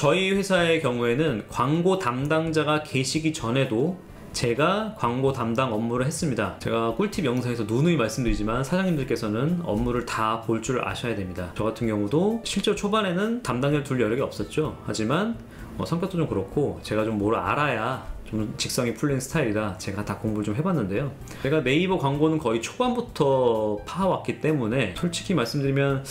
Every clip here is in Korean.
저희 회사의 경우에는 광고 담당자가 계시기 전에도 제가 광고 담당 업무를 했습니다. 제가 꿀팁 영상에서 누누이 말씀드리지만 사장님들께서는 업무를 다 볼 줄 아셔야 됩니다. 저 같은 경우도 실제로 초반에는 담당자를 둘 여력이 없었죠. 하지만 성격도 좀 그렇고 제가 좀 뭘 알아야 좀 직성이 풀리는 스타일이라 제가 다 공부를 좀 해봤는데요. 제가 네이버 광고는 거의 초반부터 파왔기 때문에 솔직히 말씀드리면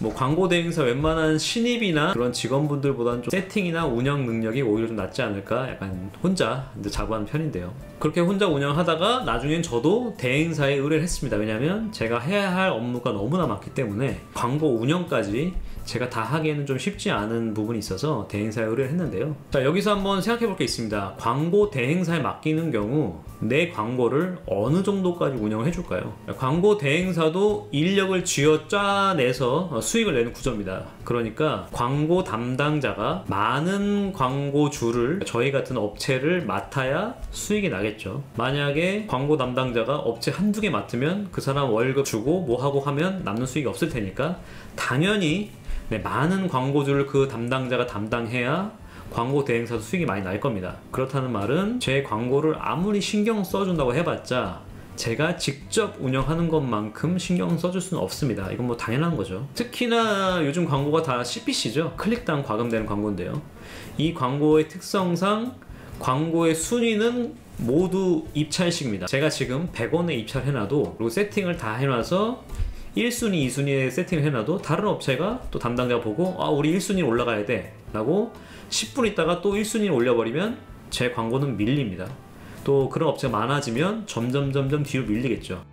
뭐 광고 대행사 웬만한 신입이나 그런 직원분들보다는 좀 세팅이나 운영 능력이 오히려 좀 낫지 않을까, 약간 혼자 자부하는 편인데요. 그렇게 혼자 운영하다가 나중엔 저도 대행사에 의뢰를 했습니다. 왜냐면 제가 해야 할 업무가 너무나 많기 때문에 광고 운영까지 제가 다 하기에는 좀 쉽지 않은 부분이 있어서 대행사에 의뢰를 했는데요. 자, 여기서 한번 생각해 볼 게 있습니다. 광고 대행사에 맡기는 경우 내 광고를 어느 정도까지 운영을 해줄까요? 광고 대행사도 인력을 쥐어 짜내서 수익을 내는 구조입니다. 그러니까 광고 담당자가 많은 광고주를 저희 같은 업체를 맡아야 수익이 나겠죠. 만약에 광고 담당자가 업체 한두 개 맡으면 그 사람 월급 주고 뭐 하고 하면 남는 수익이 없을 테니까 당연히 많은 광고주를 그 담당자가 담당해야 광고 대행사도 수익이 많이 날 겁니다. 그렇다는 말은 제 광고를 아무리 신경 써준다고 해봤자 제가 직접 운영하는 것만큼 신경 써줄 수는 없습니다. 이건 뭐 당연한 거죠. 특히나 요즘 광고가 다 CPC죠. 클릭당 과금되는 광고인데요. 이 광고의 특성상 광고의 순위는 모두 입찰식입니다. 제가 지금 100원에 입찰해놔도 그리고 세팅을 다 해놔서 1순위, 2순위에 세팅을 해놔도 다른 업체가 또 담당자가 보고 우리 1순위 올라가야 돼 라고 10분 있다가 또 1순위를 올려버리면 제 광고는 밀립니다. 또 그런 업체가 많아지면 점점 뒤로 밀리겠죠.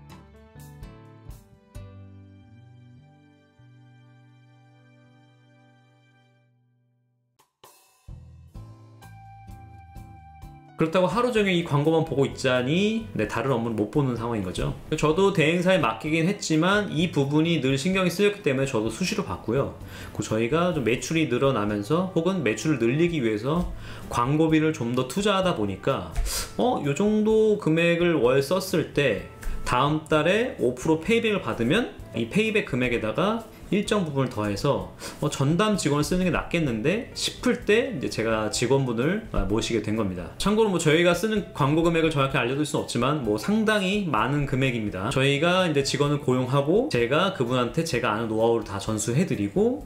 그렇다고 하루 종일 이 광고만 보고 있자니 다른 업무를 못 보는 상황인 거죠. 저도 대행사에 맡기긴 했지만 이 부분이 늘 신경이 쓰였기 때문에 저도 수시로 봤고요. 저희가 좀 매출이 늘어나면서 혹은 매출을 늘리기 위해서 광고비를 좀 더 투자하다 보니까 요 정도 금액을 월 썼을 때 다음 달에 5% 페이백을 받으면 이 페이백 금액에다가 일정 부분을 더해서 전담 직원을 쓰는 게 낫겠는데 싶을 때 이제 제가 직원분을 모시게 된 겁니다. 참고로 뭐 저희가 쓰는 광고 금액을 정확히 알려드릴 수는 없지만 뭐 상당히 많은 금액입니다. 저희가 이제 직원을 고용하고 제가 그분한테 제가 아는 노하우를 다 전수해드리고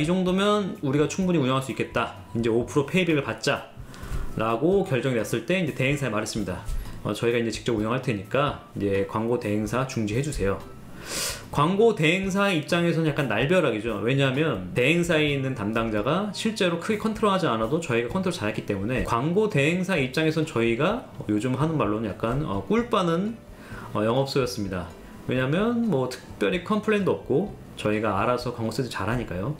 이 정도면 우리가 충분히 운영할 수 있겠다, 이제 5% 페이백을 받자 라고 결정이 났을 때 이제 대행사에 말했습니다. 저희가 이제 직접 운영할 테니까 이제 광고 대행사 중지해 주세요. 광고 대행사 입장에서는 약간 날벼락이죠. 왜냐하면 대행사에 있는 담당자가 실제로 크게 컨트롤하지 않아도 저희가 컨트롤 잘했기 때문에 광고 대행사 입장에서는 저희가 요즘 하는 말로는 약간 꿀 빠는 영업소였습니다. 왜냐하면 뭐 특별히 컴플레인도 없고 저희가 알아서 광고 세트 잘하니까요.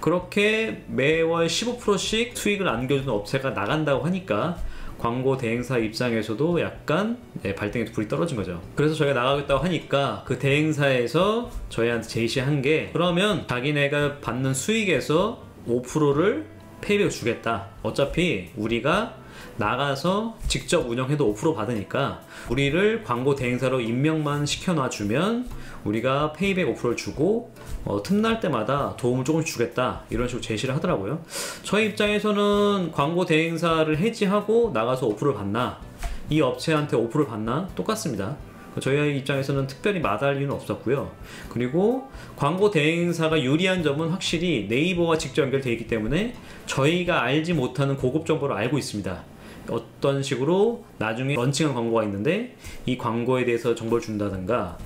그렇게 매월 15%씩 수익을 안겨주는 업체가 나간다고 하니까 광고 대행사 입장에서도 약간 발등에 불이 떨어진 거죠. 그래서 저희가 나가겠다고 하니까 그 대행사에서 저희한테 제시한 게, 그러면 자기네가 받는 수익에서 5%를 페이백을 주겠다. 어차피 우리가 나가서 직접 운영해도 5% 받으니까 우리를 광고 대행사로 임명만 시켜놔주면 우리가 페이백 5%를 주고 틈날 때마다 도움을 조금씩 주겠다, 이런 식으로 제시를 하더라고요. 저희 입장에서는 광고 대행사를 해지하고 나가서 5%를 받나, 이 업체한테 5%를 받나 똑같습니다. 저희 입장에서는 특별히 마다할 이유는 없었고요. 그리고 광고 대행사가 유리한 점은 확실히 네이버와 직접 연결되어 있기 때문에 저희가 알지 못하는 고급 정보를 알고 있습니다. 어떤 식으로 나중에 런칭한 광고가 있는데 이 광고에 대해서 정보를 준다든가,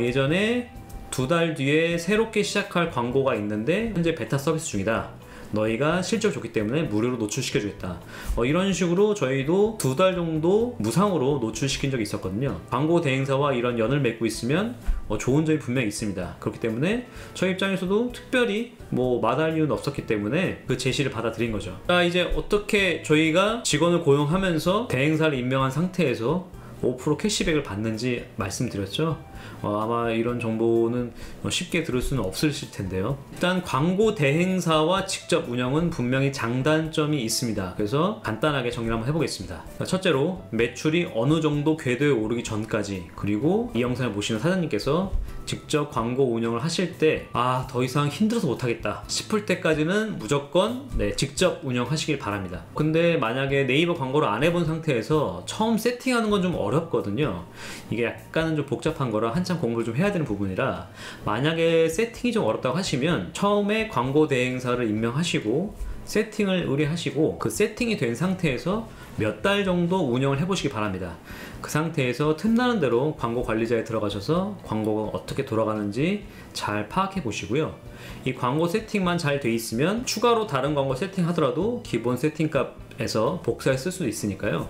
예전에 2달 뒤에 새롭게 시작할 광고가 있는데 현재 베타 서비스 중이다, 너희가 실적 좋기 때문에 무료로 노출시켜 주겠다, 이런 식으로 저희도 2달 정도 무상으로 노출시킨 적이 있었거든요. 광고 대행사와 이런 연을 맺고 있으면 좋은 점이 분명히 있습니다. 그렇기 때문에 저희 입장에서도 특별히 뭐 마다할 이유는 없었기 때문에 그 제시를 받아들인 거죠. 자, 이제 어떻게 저희가 직원을 고용하면서 대행사를 임명한 상태에서 5% 캐시백을 받는지 말씀드렸죠. 아마 이런 정보는 쉽게 들을 수는 없으실 텐데요. 일단 광고 대행사와 직접 운영은 분명히 장단점이 있습니다. 그래서 간단하게 정리를 한번 해보겠습니다. 첫째로 매출이 어느 정도 궤도에 오르기 전까지, 그리고 이 영상을 보시는 사장님께서 직접 광고 운영을 하실 때 더 이상 힘들어서 못하겠다 싶을 때까지는 무조건 직접 운영하시길 바랍니다. 근데 만약에 네이버 광고를 안 해본 상태에서 처음 세팅하는 건 좀 어렵거든요. 이게 약간은 좀 복잡한 거라 한참 공부를 좀 해야 되는 부분이라, 만약에 세팅이 좀 어렵다고 하시면 처음에 광고 대행사를 임명하시고 세팅을 의뢰하시고 그 세팅이 된 상태에서 몇 달 정도 운영을 해보시기 바랍니다. 그 상태에서 틈나는 대로 광고 관리자에 들어가셔서 광고가 어떻게 돌아가는지 잘 파악해 보시고요. 이 광고 세팅만 잘 돼 있으면 추가로 다른 광고 세팅하더라도 기본 세팅값에서 복사해 쓸 수도 있으니까요.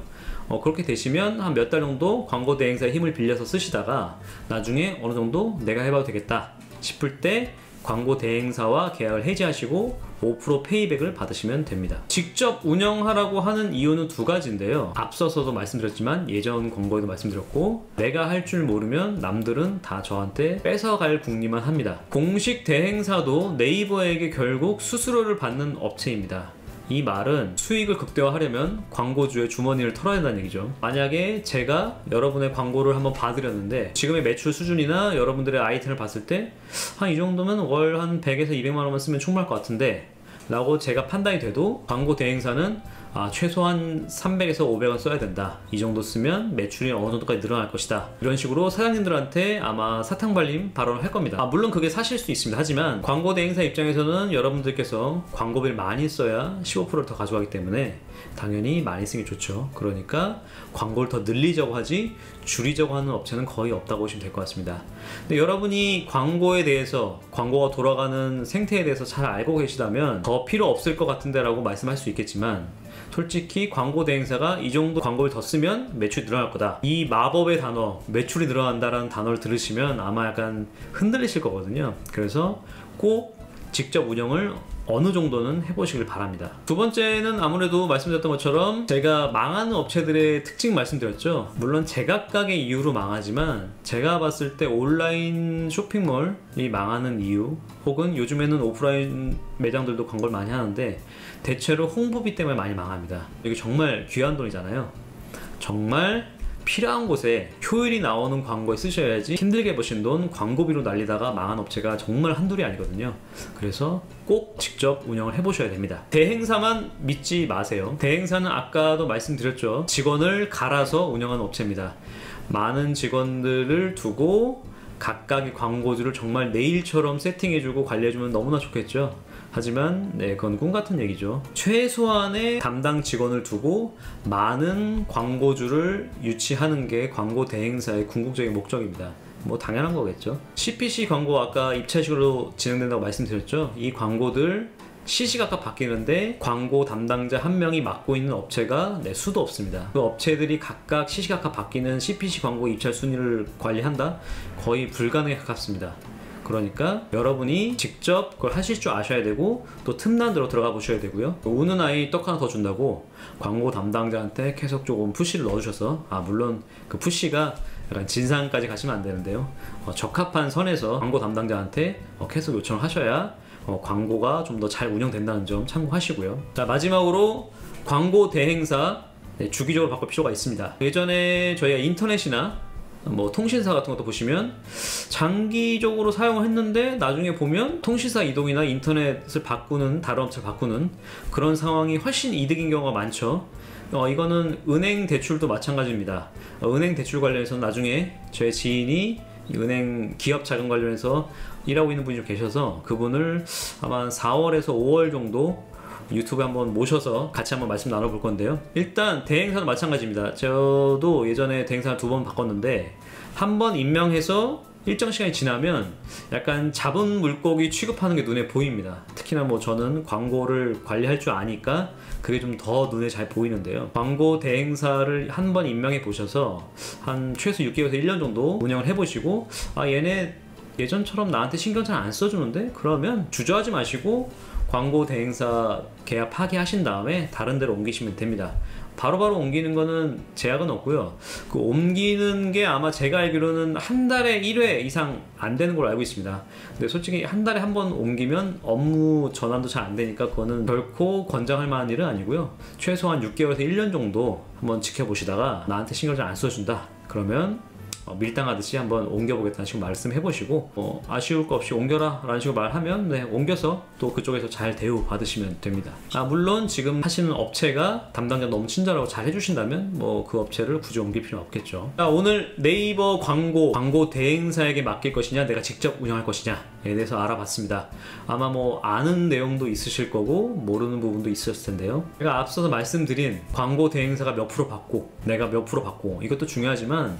그렇게 되시면 한 몇 달 정도 광고 대행사의 힘을 빌려서 쓰시다가 나중에 어느 정도 내가 해봐도 되겠다 싶을 때 광고 대행사와 계약을 해지하시고 5% 페이백을 받으시면 됩니다. 직접 운영하라고 하는 이유는 두 가지인데요. 앞서서도 말씀드렸지만 예전 광고에도 말씀드렸고, 내가 할 줄 모르면 남들은 다 저한테 뺏어갈 궁리만 합니다. 공식 대행사도 네이버에게 결국 수수료를 받는 업체입니다. 이 말은 수익을 극대화하려면 광고주의 주머니를 털어야 된다는 얘기죠. 만약에 제가 여러분의 광고를 한번 봐드렸는데 지금의 매출 수준이나 여러분들의 아이템을 봤을 때 한 이 정도면 월 한 100에서 200만 원만 쓰면 충분할 것 같은데 라고 제가 판단이 돼도 광고 대행사는 최소한 300에서 500원 써야 된다, 이 정도 쓰면 매출이 어느 정도까지 늘어날 것이다, 이런 식으로 사장님들한테 아마 사탕발림 발언을 할 겁니다. 물론 그게 사실 수 있습니다. 하지만 광고 대행사 입장에서는 여러분들께서 광고비를 많이 써야 15%를 더 가져가기 때문에 당연히 많이 쓰는 게 좋죠. 그러니까 광고를 더 늘리자고 하지 줄이자고 하는 업체는 거의 없다고 보시면 될 것 같습니다. 근데 여러분이 광고에 대해서, 광고가 돌아가는 생태에 대해서 잘 알고 계시다면 더 필요 없을 것 같은데 라고 말씀할 수 있겠지만, 솔직히 광고 대행사가 이 정도 광고를 더 쓰면 매출이 늘어날 거다, 이 마법의 단어 매출이 늘어난다라는 단어를 들으시면 아마 약간 흔들리실 거거든요. 그래서 꼭 직접 운영을 어느 정도는 해보시길 바랍니다. 두 번째는 아무래도 말씀드렸던 것처럼 제가 망하는 업체들의 특징 말씀드렸죠. 물론 제각각의 이유로 망하지만 제가 봤을 때 온라인 쇼핑몰이 망하는 이유, 혹은 요즘에는 오프라인 매장들도 광고를 많이 하는데 대체로 홍보비 때문에 많이 망합니다. 이게 정말 귀한 돈이잖아요. 정말 필요한 곳에 효율이 나오는 광고에 쓰셔야지 힘들게 버신 돈 광고비로 날리다가 망한 업체가 정말 한둘이 아니거든요. 그래서 꼭 직접 운영을 해보셔야 됩니다. 대행사만 믿지 마세요. 대행사는 아까도 말씀드렸죠. 직원을 갈아서 운영하는 업체입니다. 많은 직원들을 두고 각각의 광고주를 정말 내 일처럼 세팅해주고 관리해주면 너무나 좋겠죠. 하지만 그건 꿈같은 얘기죠. 최소한의 담당 직원을 두고 많은 광고주를 유치하는 게 광고 대행사의 궁극적인 목적입니다. 뭐 당연한 거겠죠. CPC 광고 아까 입찰식으로 진행된다고 말씀드렸죠. 이 광고들 시시각각 바뀌는데 광고 담당자 한 명이 맡고 있는 업체가 수도 없습니다. 그 업체들이 각각 시시각각 바뀌는 CPC 광고 입찰 순위를 관리한다? 거의 불가능에 가깝습니다. 그러니까 여러분이 직접 그걸 하실 줄 아셔야 되고, 또 틈난 대로 들어가 보셔야 되고요. 우는 아이 떡 하나 더 준다고 광고 담당자한테 계속 조금 푸시를 넣어주셔서, 물론 그 푸시가 약간 진상까지 가시면 안 되는데요, 적합한 선에서 광고 담당자한테 계속 요청을 하셔야 광고가 좀 더 잘 운영된다는 점 참고하시고요. 자, 마지막으로 광고 대행사 주기적으로 바꿀 필요가 있습니다. 예전에 저희가 인터넷이나 통신사 같은 것도 보시면 장기적으로 사용을 했는데 나중에 보면 통신사 이동이나 인터넷을 바꾸는, 다른 업체를 바꾸는 그런 상황이 훨씬 이득인 경우가 많죠. 이거는 은행 대출도 마찬가지입니다. 은행 대출 관련해서는 나중에 제 지인이 은행 기업 자금 관련해서 일하고 있는 분이 좀 계셔서 그분을 아마 4월에서 5월 정도 유튜브에 한번 모셔서 같이 한번 말씀 나눠볼 건데요. 일단 대행사도 마찬가지입니다. 저도 예전에 대행사를 2번 바꿨는데 한 번 임명해서 일정 시간이 지나면 약간 잡은 물고기 취급하는 게 눈에 보입니다. 특히나 저는 광고를 관리할 줄 아니까 그게 좀 더 눈에 잘 보이는데요. 광고 대행사를 한 번 임명해 보셔서 한 최소 6개월에서 1년 정도 운영을 해보시고, 얘네 예전처럼 나한테 신경 잘 안 써주는데? 그러면 주저하지 마시고 광고 대행사 계약 파기하신 다음에 다른 데로 옮기시면 됩니다. 바로바로 옮기는 거는 제약은 없고요. 그 옮기는 게 아마 제가 알기로는 한 달에 1회 이상 안 되는 걸로 알고 있습니다. 근데 솔직히 한 달에 한 번 옮기면 업무 전환도 잘 안 되니까 그거는 결코 권장할 만한 일은 아니고요. 최소한 6개월에서 1년 정도 한번 지켜보시다가 나한테 신경 잘 안 써준다 그러면 밀당하듯이 한번 옮겨보겠다는 식으로 말씀해보시고 아쉬울 거 없이 옮겨라 라는 식으로 말하면 네, 옮겨서 또 그쪽에서 잘 대우 받으시면 됩니다. 물론 지금 하시는 업체가 담당자 너무 친절하고 잘 해주신다면 뭐 그 업체를 굳이 옮길 필요는 없겠죠. 자, 오늘 네이버 광고 대행사에게 맡길 것이냐 내가 직접 운영할 것이냐에 대해서 알아봤습니다. 아마 뭐 아는 내용도 있으실 거고 모르는 부분도 있었을 텐데요. 제가 앞서서 말씀드린 광고 대행사가 몇 프로 받고 내가 몇 프로 받고 이것도 중요하지만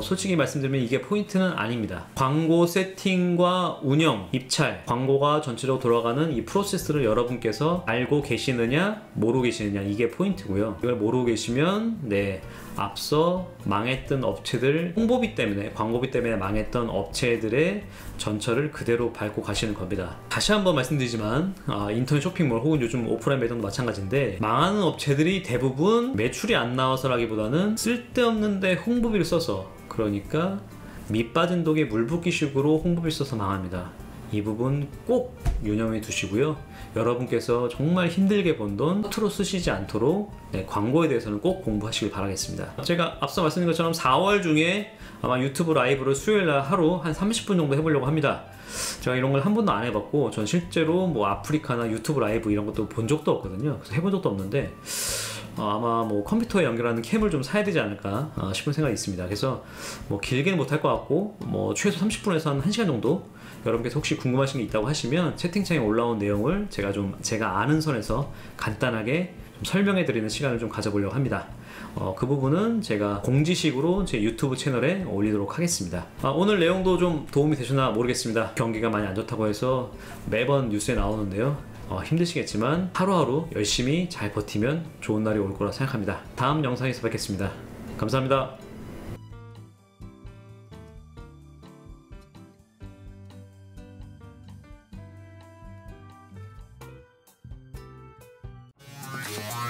솔직히 말씀드리면 이게 포인트는 아닙니다. 광고 세팅과 운영, 입찰, 광고가 전체적으로 돌아가는 이 프로세스를 여러분께서 알고 계시느냐 모르고 계시느냐 이게 포인트고요. 이걸 모르고 계시면 네, 앞서 망했던 업체들, 홍보비 때문에 광고비 때문에 망했던 업체들의 전철을 그대로 밟고 가시는 겁니다. 다시 한번 말씀드리지만 인터넷 쇼핑몰 혹은 요즘 오프라인 매장도 마찬가지인데 망하는 업체들이 대부분 매출이 안 나와서라기보다는 쓸데없는데 홍보비를 써서, 그러니까 밑 빠진 독에 물 붓기식으로 홍보비를 써서 망합니다. 이 부분 꼭 유념해 두시고요. 여러분께서 정말 힘들게 번 돈 허투루 쓰시지 않도록 네, 광고에 대해서는 꼭 공부하시길 바라겠습니다. 제가 앞서 말씀드린 것처럼 4월 중에 아마 유튜브 라이브를 수요일날 하루 한 30분 정도 해보려고 합니다. 제가 이런 걸 한 번도 안 해봤고 전 실제로 뭐 아프리카나 유튜브 라이브 이런 것도 본 적도 없거든요. 그래서 해본 적도 없는데 아마 뭐 컴퓨터에 연결하는 캠을 좀 사야 되지 않을까 싶은 생각이 있습니다. 그래서 뭐 길게는 못할 것 같고 뭐 최소 30분에서 한 1시간 정도 여러분께서 혹시 궁금하신 게 있다고 하시면 채팅창에 올라온 내용을 제가 아는 선에서 간단하게 좀 설명해 드리는 시간을 좀 가져보려고 합니다. 그 부분은 제가 공지식으로 제 유튜브 채널에 올리도록 하겠습니다. 오늘 내용도 좀 도움이 되셨나 모르겠습니다. 경기가 많이 안 좋다고 해서 매번 뉴스에 나오는데요. 힘드시겠지만 하루하루 열심히 잘 버티면 좋은 날이 올 거라 생각합니다. 다음 영상에서 뵙겠습니다. 감사합니다. Yeah.